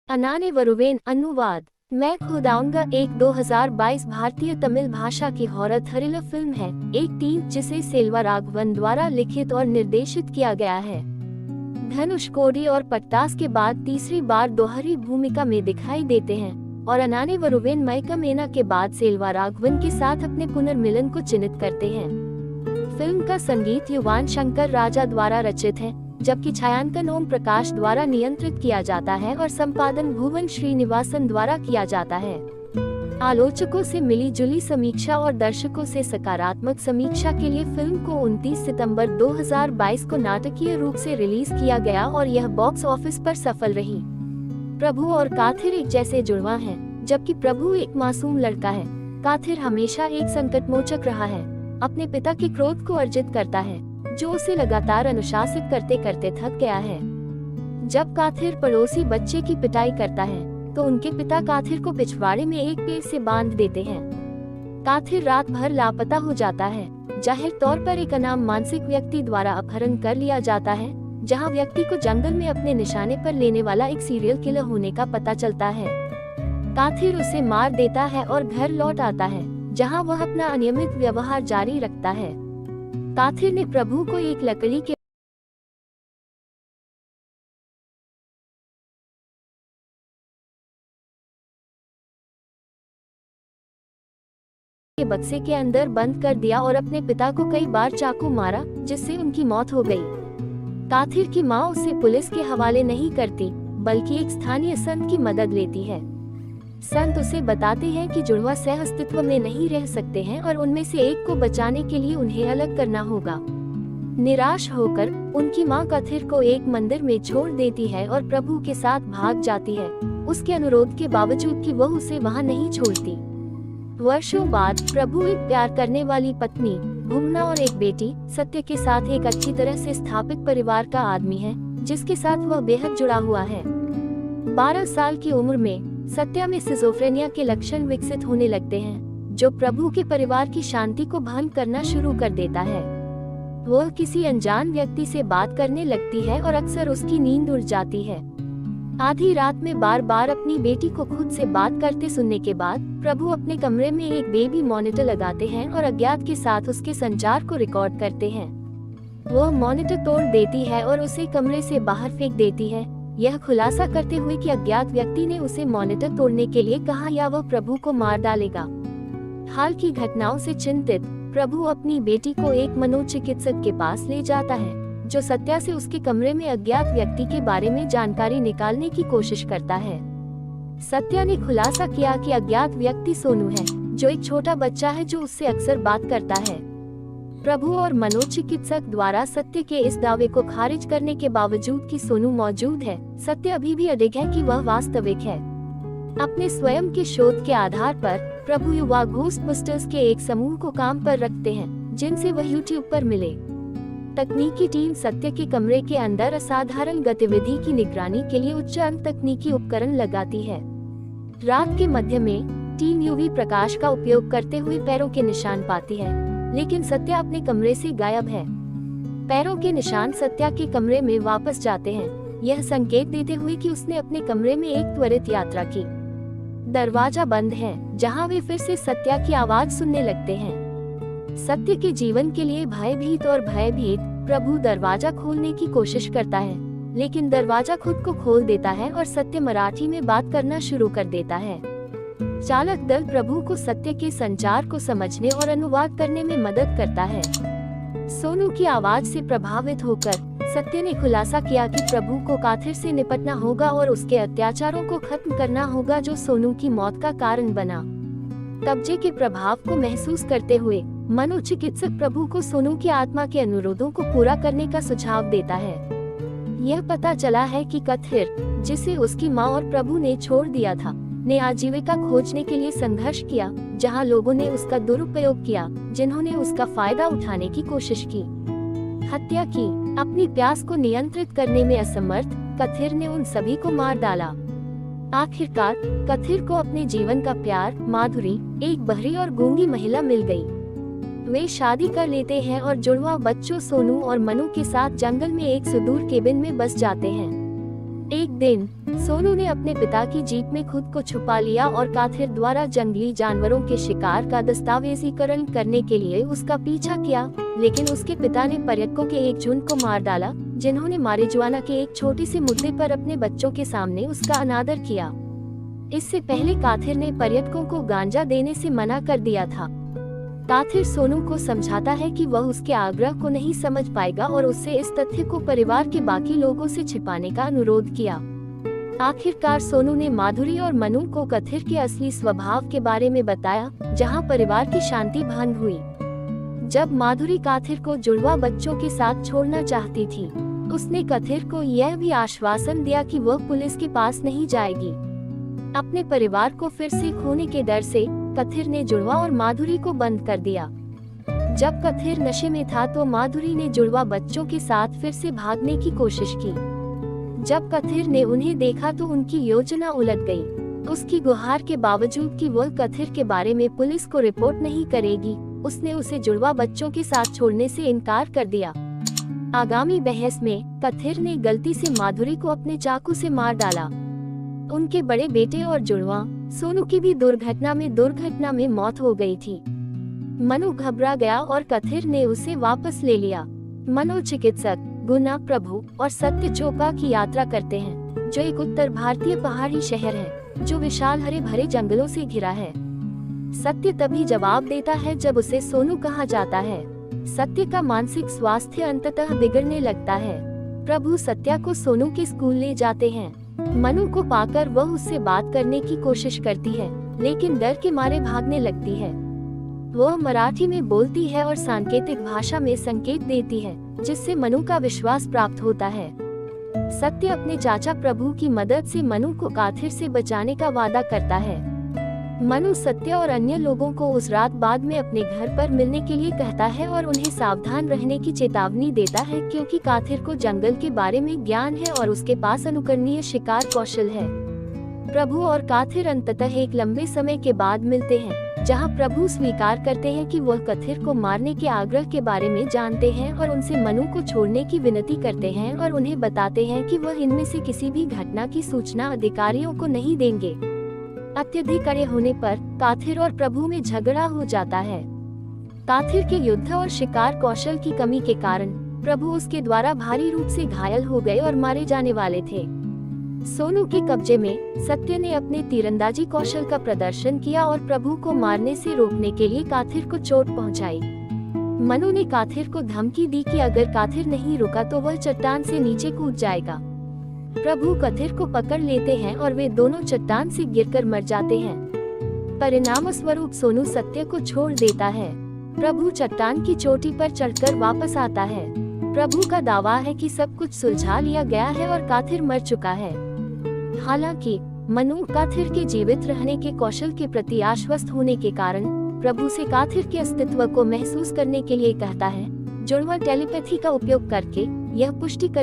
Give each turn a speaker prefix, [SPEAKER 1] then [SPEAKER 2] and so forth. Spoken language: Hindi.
[SPEAKER 1] अनाने वरुवेन अनुवाद। मैं खुद आऊंगा एक 2022 भारतीय तमिल भाषा की हॉरर थ्रिलर फिल्म है। एक टीम जिसे सेल्वाराघवन द्वारा लिखित और निर्देशित किया गया है। धनुष कोडी और पट्टास के बाद तीसरी बार दोहरी भूमिका में दिखाई देते हैं और अनाने वरुवेन मैकमेना के बाद सेल्वाराघवन के साथ अपने पुनर्मिलन को चिन्हित करते हैं। फिल्म का संगीत युवान शंकर राजा द्वारा रचित है, जबकि छायांकन ओम प्रकाश द्वारा नियंत्रित किया जाता है और संपादन भुवन श्रीनिवासन द्वारा किया जाता है। आलोचकों से मिली जुली समीक्षा और दर्शकों से सकारात्मक समीक्षा के लिए फिल्म को 29 सितंबर 2022 को नाटकीय रूप से रिलीज किया गया और यह बॉक्स ऑफिस पर सफल रही। प्रभु और काथिर एक जैसे जुड़वा हैं, जबकि प्रभु एक मासूम लड़का है। काथिर हमेशा एक संकटमोचक रहा है, अपने पिता के क्रोध को अर्जित करता है जो उसे लगातार अनुशासित करते करते थक गया है। जब काथिर पड़ोसी बच्चे की पिटाई करता है तो उनके पिता काथिर को पिछवाड़े में एक पेड़ से बांध देते हैं। काथिर रात भर लापता हो जाता है। जाहिर तौर पर एक अनाम मानसिक व्यक्ति द्वारा अपहरण कर लिया जाता है, जहां व्यक्ति को जंगल में अपने निशाने पर लेने वाला एक सीरियल किलर होने का पता चलता है। काथिर उसे मार देता है और घर लौट आता है, जहां वह अपना अनियमित व्यवहार जारी रखता है। काथिर ने प्रभु को एक लकड़ी के बक्से के अंदर बंद कर दिया और अपने पिता को कई बार चाकू मारा, जिससे उनकी मौत हो गई। काथिर की मां उसे पुलिस के हवाले नहीं करती, बल्कि एक स्थानीय संत की मदद लेती है। संत उसे बताते हैं कि जुड़वा सह अस्तित्व में नहीं रह सकते हैं और उनमें से एक को बचाने के लिए उन्हें अलग करना होगा। निराश होकर उनकी मां काथिर को एक मंदिर में छोड़ देती है और प्रभु के साथ भाग जाती है, उसके अनुरोध के बावजूद कि वह उसे वहां नहीं छोड़ती। वर्षों बाद प्रभु एक प्यार करने वाली पत्नी भुवना और एक बेटी सत्य के साथ एक अच्छी तरह से स्थापित परिवार का आदमी है, जिसके साथ वह बेहद जुड़ा हुआ है। 12 साल की उम्र में सत्या में सिजोफ्रेनिया के लक्षण विकसित होने लगते हैं, जो प्रभु के परिवार की शांति को भंग करना शुरू कर देता है। वह किसी अनजान व्यक्ति से बात करने लगती है और अक्सर उसकी नींद उड़ जाती है। आधी रात में बार बार अपनी बेटी को खुद से बात करते सुनने के बाद प्रभु अपने कमरे में एक बेबी मॉनिटर लगाते हैं और अज्ञात के साथ उसके संचार को रिकॉर्ड करते हैं। वह मॉनिटर तोड़ देती है और उसे कमरे से बाहर फेंक देती है, यह खुलासा करते हुए कि अज्ञात व्यक्ति ने उसे मॉनिटर तोड़ने के लिए कहा या वह प्रभु को मार डालेगा। हाल की घटनाओं से चिंतित प्रभु अपनी बेटी को एक मनोचिकित्सक के पास ले जाता है, जो सत्या से उसके कमरे में अज्ञात व्यक्ति के बारे में जानकारी निकालने की कोशिश करता है। सत्या ने खुलासा किया कि अज्ञात व्यक्ति सोनू है, जो एक छोटा बच्चा है जो उससे अक्सर बात करता है। प्रभु और मनोचिकित्सक द्वारा सत्य के इस दावे को खारिज करने के बावजूद कि सोनू मौजूद है, सत्य अभी भी अडिग है कि वह वास्तविक है। अपने स्वयं के शोध के आधार पर प्रभु युवा घोस्टबस्टर्स के एक समूह को काम पर रखते हैं, जिनसे वह यूट्यूब पर मिले। तकनीकी टीम सत्य के कमरे के अंदर असाधारण गतिविधि की निगरानी के लिए उच्च अंक तकनीकी उपकरण लगाती है। रात के मध्य में टीम यूवी प्रकाश का उपयोग करते हुए पैरों के निशान पाती है, लेकिन सत्या अपने कमरे से गायब है। पैरों के निशान सत्या के कमरे में वापस जाते हैं, यह संकेत देते हुए कि उसने अपने कमरे में एक त्वरित यात्रा की। दरवाजा बंद है, जहां वे फिर से सत्या की आवाज सुनने लगते हैं। सत्य के जीवन के लिए भयभीत और भयभीत प्रभु दरवाजा खोलने की कोशिश करता है, लेकिन दरवाजा खुद को खोल देता है और सत्य मराठी में बात करना शुरू कर देता है। चालक दल प्रभु को सत्य के संचार को समझने और अनुवाद करने में मदद करता है। सोनू की आवाज से प्रभावित होकर सत्य ने खुलासा किया कि प्रभु को काथिर से निपटना होगा और उसके अत्याचारों को खत्म करना होगा, जो सोनू की मौत का कारण बना। कब्जे के प्रभाव को महसूस करते हुए मनोचिकित्सक प्रभु को सोनू की आत्मा के अनुरोधों को पूरा करने का सुझाव देता है। यह पता चला है कि काथिर, जिसे उसकी मां और प्रभु ने छोड़ दिया था, ने आजीविका खोजने के लिए संघर्ष किया, जहां लोगों ने उसका दुरुपयोग किया, जिन्होंने उसका फायदा उठाने की कोशिश की। हत्या की। अपनी प्यास को नियंत्रित करने में असमर्थ काथिर ने उन सभी को मार डाला। आखिरकार काथिर को अपने जीवन का प्यार माधुरी, एक बहरी और गूंगी महिला मिल गई। वे शादी कर लेते हैं और जुड़वा बच्चों सोनू और मनु के साथ जंगल में एक सुदूर केबिन में बस जाते हैं। एक दिन सोनू ने अपने पिता की जीप में खुद को छुपा लिया और काथिर द्वारा जंगली जानवरों के शिकार का दस्तावेजीकरण करने के लिए उसका पीछा किया, लेकिन उसके पिता ने पर्यटकों के एक झुंड को मार डाला, जिन्होंने मारिजुआना के एक छोटे से मुद्दे पर अपने बच्चों के सामने उसका अनादर किया। इससे पहले काथिर ने पर्यटकों को गांजा देने से मना कर दिया था। काथिर सोनू को समझाता है कि वह उसके आग्रह को नहीं समझ पाएगा और उससे इस तथ्य को परिवार के बाकी लोगों से छिपाने का अनुरोध किया। आखिरकार सोनू ने माधुरी और मनु को काथिर के असली स्वभाव के बारे में बताया, जहां परिवार की शांति भंग हुई। जब माधुरी काथिर को जुड़वा बच्चों के साथ छोड़ना चाहती थी, उसने काथिर को यह भी आश्वासन दिया कि वह पुलिस के पास नहीं जाएगी। अपने परिवार को फिर से खोने के डर से काथिर ने जुड़वा और माधुरी को बंद कर दिया। जब काथिर नशे में था तो माधुरी ने जुड़वा बच्चों के साथ फिर से भागने की कोशिश की। जब काथिर ने उन्हें देखा तो उनकी योजना उलट गई। उसकी गुहार के बावजूद कि वह काथिर के बारे में पुलिस को रिपोर्ट नहीं करेगी, उसने उसे जुड़वा बच्चों के साथ छोड़ने से इनकार कर दिया। आगामी बहस में काथिर ने गलती से माधुरी को अपने चाकू से मार डाला। उनके बड़े बेटे और जुड़वा सोनू की भी दुर्घटना में मौत हो गई थी। मनु घबरा गया और काथिर ने उसे वापस ले लिया। मनोचिकित्सक गुना प्रभु और सत्य चोपड़ा की यात्रा करते हैं, जो एक उत्तर भारतीय पहाड़ी शहर है जो विशाल हरे भरे जंगलों से घिरा है। सत्य तभी जवाब देता है जब उसे सोनू कहा जाता है। सत्य का मानसिक स्वास्थ्य अंततः बिगड़ने लगता है। प्रभु सत्या को सोनू के स्कूल ले जाते हैं। मनु को पाकर वह उससे बात करने की कोशिश करती है, लेकिन डर के मारे भागने लगती है। वह मराठी में बोलती है और सांकेतिक भाषा में संकेत देती है, जिससे मनु का विश्वास प्राप्त होता है। सत्य अपने चाचा प्रभु की मदद से मनु को काथिर से बचाने का वादा करता है। मनु सत्य और अन्य लोगों को उस रात बाद में अपने घर पर मिलने के लिए कहता है और उन्हें सावधान रहने की चेतावनी देता है, क्योंकि काथिर को जंगल के बारे में ज्ञान है और उसके पास अनुकरणीय शिकार कौशल है। प्रभु और काथिर अंततः एक लंबे समय के बाद मिलते हैं, जहां प्रभु स्वीकार करते हैं कि वह काथिर को मारने के आग्रह के बारे में जानते हैं और उनसे मनु को छोड़ने की विनती करते हैं और उन्हें बताते हैं कि वह इनमें से किसी भी घटना की सूचना अधिकारियों को नहीं देंगे। अत्यधिक कड़े होने पर काथिर और प्रभु में झगड़ा हो जाता है। काथिर के युद्ध और शिकार कौशल की कमी के कारण प्रभु उसके द्वारा भारी रूप से घायल हो गए और मारे जाने वाले थे। सोनू के कब्जे में सत्य ने अपने तीरंदाजी कौशल का प्रदर्शन किया और प्रभु को मारने से रोकने के लिए काथिर को चोट पहुंचाई। मनु ने काथिर को धमकी दी कि अगर काथिर नहीं रुका तो वह चट्टान से नीचे कूद जाएगा। प्रभु काथिर को पकड़ लेते हैं और वे दोनों चट्टान से गिरकर मर जाते हैं। परिणाम स्वरूप सोनू सत्य को छोड़ देता है। प्रभु चट्टान की चोटी पर चढ़कर वापस आता है। प्रभु का दावा है कि सब कुछ सुलझा लिया गया है और काथिर मर चुका है। हालांकि मनु काथिर के जीवित रहने के कौशल के प्रति आश्वस्त होने के कारण प्रभु से काथिर के अस्तित्व को महसूस करने के लिए कहता है। जुड़वा टेलीपैथी का उपयोग करके यह पुष्टि